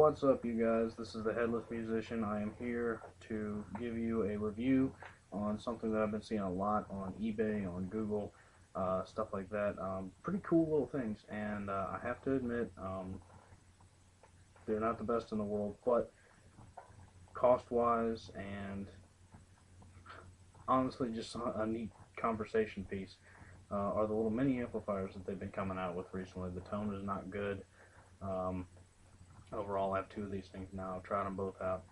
What's up, you guys? This is the Headless Musician. I am here to give you a review on something that I've been seeing a lot on eBay, on Google, stuff like that. Pretty cool little things, and I have to admit, they're not the best in the world, but cost-wise and honestly just a neat conversation piece are the little mini amplifiers that they've been coming out with recently. The tone is not good. Overall, I have two of these things now. I've tried them both out.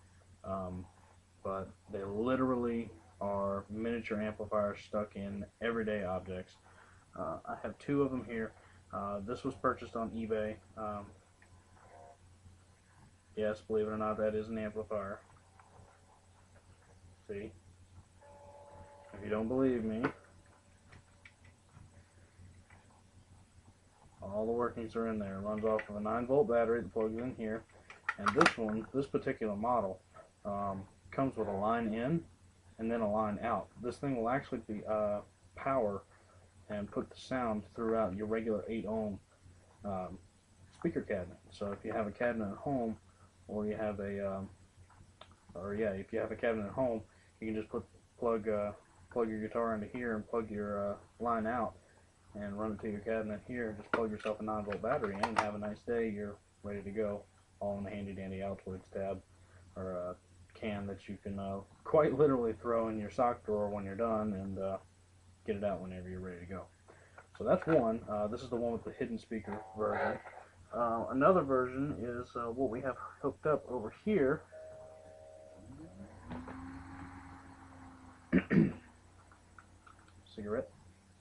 But they literally are miniature amplifiers stuck in everyday objects. I have two of them here. This was purchased on eBay. Yes, believe it or not, that is an amplifier. See? If you don't believe me, all the workings are in there. It runs off of a 9-volt battery that plugs in here. And this one, this particular model, comes with a line in and then a line out. This thing will actually be power and put the sound throughout your regular 8-ohm speaker cabinet. So if you have a cabinet at home, or you have a, if you have a cabinet at home, you can just plug your guitar into here and plug your line out and run it to your cabinet here. Just plug yourself a 9-volt battery in and have a nice day. You're ready to go, all in the handy dandy Altoids tab or a can that you can quite literally throw in your sock drawer when you're done and get it out whenever you're ready to go. So that's one. This is the one with the hidden speaker version. Another version is what we have hooked up over here. Cigarette?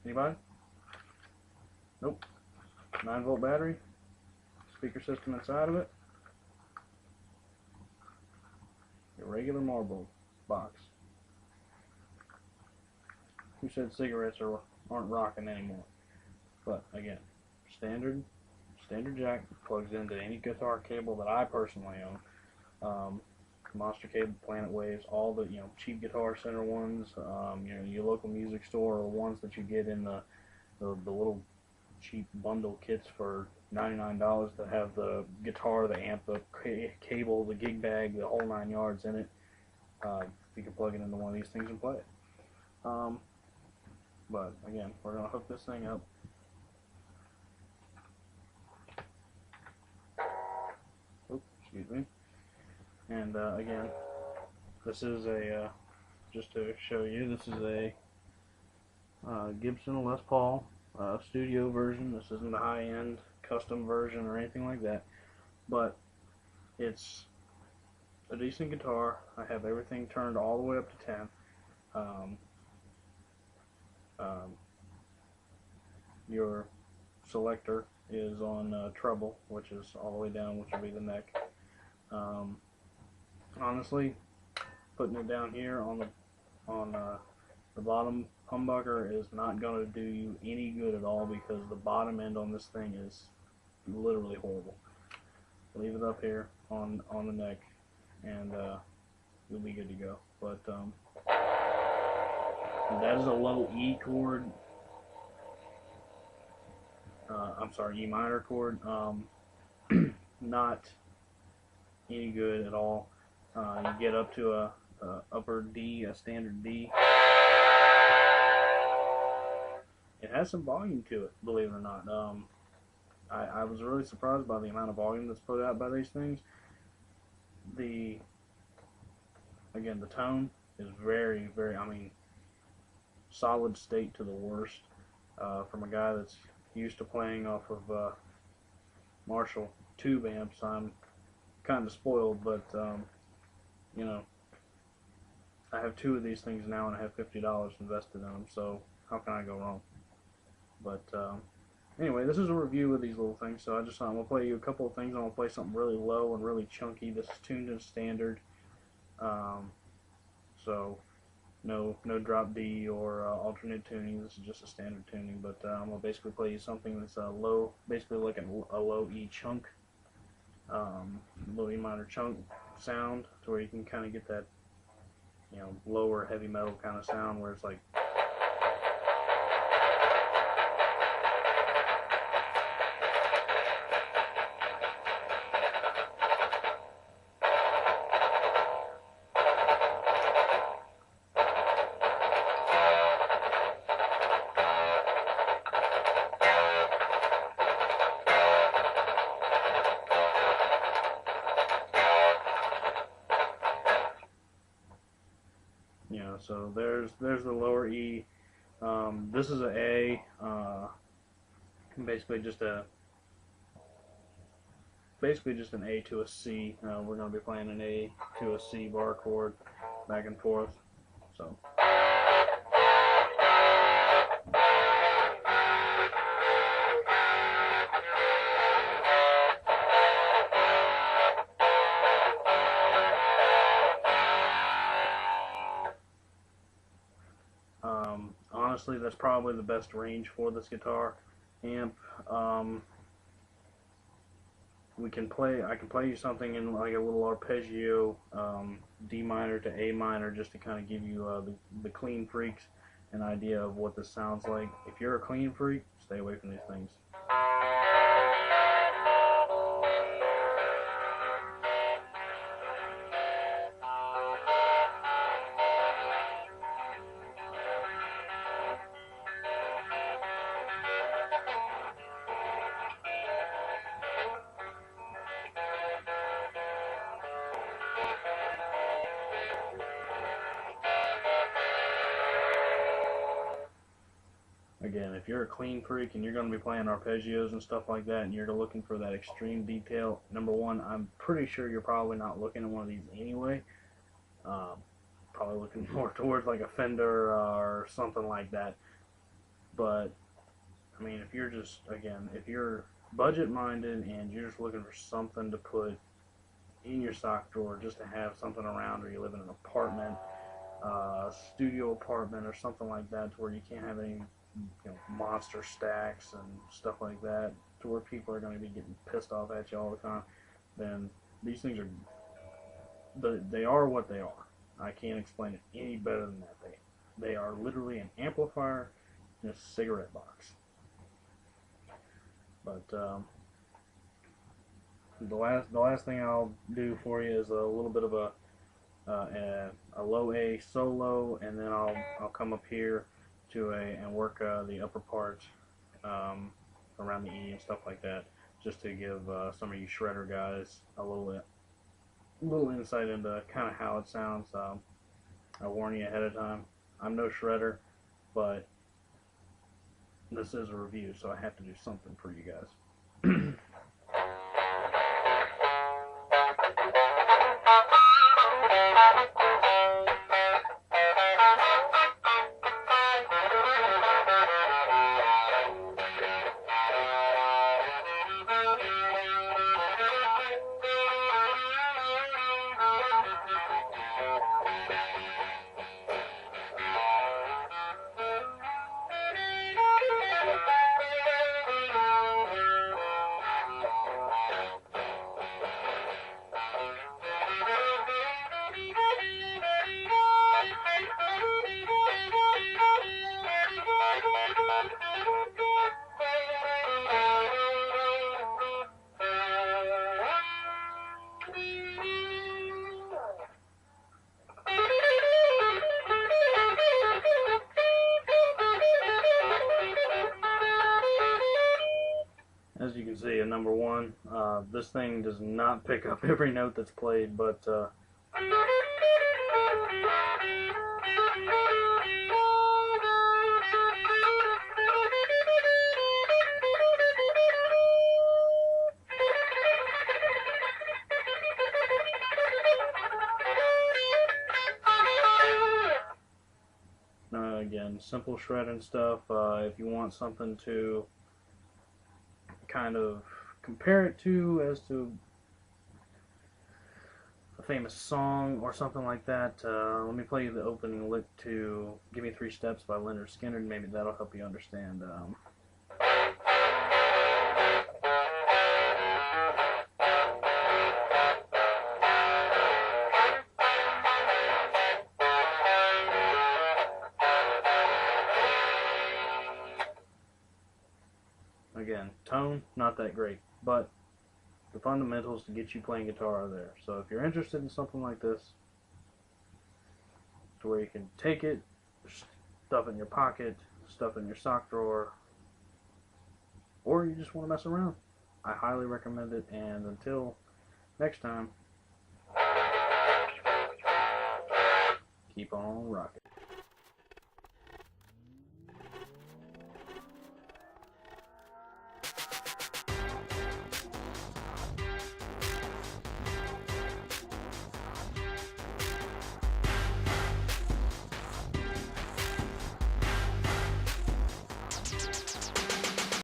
Anybody? Nope. 9-volt battery. Speaker system inside of it. Your regular Marlboro box. Who said cigarettes aren't rocking anymore? But again, standard jack, plugs into any guitar cable that I personally own. Monster Cable, Planet Waves, all the cheap Guitar Center ones, your local music store, or ones that you get in the little cheap bundle kits for $99 that have the guitar, the amp, the cable, the gig bag, the whole 9 yards in it. You can plug it into one of these things and play it. But again, we're going to hook this thing up. Oops, excuse me. And again, this is a, just to show you, this is a Gibson Les Paul studio version. This isn't a high-end custom version or anything like that, but it's a decent guitar. I have everything turned all the way up to 10. Your selector is on treble, which is all the way down, which will be the neck. Honestly, putting it down here on the bottom humbucker is not going to do you any good at all, because the bottom end on this thing is literally horrible. Leave it up here on the neck, and you'll be good to go. But that is a low E chord. I'm sorry, E minor chord. Not any good at all. You get up to a upper D, a standard D. It has some volume to it, believe it or not. I was really surprised by the amount of volume that's put out by these things. Again, the tone is very, very, solid state to the worst. From a guy that's used to playing off of Marshall tube amps, I'm kind of spoiled, but I have two of these things now and I have $50 invested in them, so how can I go wrong? But anyway, this is a review of these little things, so I'm going to play you a couple of things. I'm going to play something really low and really chunky. This is tuned in standard, so no drop D or alternate tuning. This is just a standard tuning, but I'm going to basically play you something that's low, basically like a low E chunk, low E minor chunk sound, to where you can kind of get that lower heavy metal kind of sound, where it's like know, so there's the lower E. This is an A, basically just an A to a C. We're going to be playing an A to a C bar chord back and forth. So. Honestly, that's probably the best range for this guitar amp. I can play you something in like a little arpeggio, D minor to A minor, just to kind of give you the clean freaks an idea of what this sounds like. If you're a clean freak, stay away from these things. Again, if you're a clean freak and you're going to be playing arpeggios and stuff like that, and you're looking for that extreme detail, number one, I'm pretty sure you're probably not looking at one of these anyway. Probably looking more towards like a Fender or something like that. But I mean, if you're just, again, if you're budget minded and you're just looking for something to put in your sock drawer just to have something around, or you live in an apartment, studio apartment or something like that, to where you can't have any monster stacks and stuff like that, to where people are going to be getting pissed off at you all the time, then these things they are what they are. I can't explain it any better than that. They are literally an amplifier in a cigarette box. But the last thing I'll do for you is a little bit of a low A solo, and then I'll come up here to and work the upper part around the E and stuff like that, just to give some of you shredder guys a little insight into kind of how it sounds. I warn you ahead of time, I'm no shredder, but this is a review, so I have to do something for you guys. As you can see, at number one, this thing does not pick up every note that's played, but again, simple shredding stuff. If you want something to kind of compare it to as to a famous song or something like that, let me play you the opening lick to Give Me 3 Steps by Lynyrd Skynyrd. Maybe that'll help you understand. Again, tone, not that great, but the fundamentals to get you playing guitar are there. So if you're interested in something like this, to where you can take it, stuff it in your pocket, stuff it in your sock drawer, or you just want to mess around, I highly recommend it. And until next time, keep on rocking.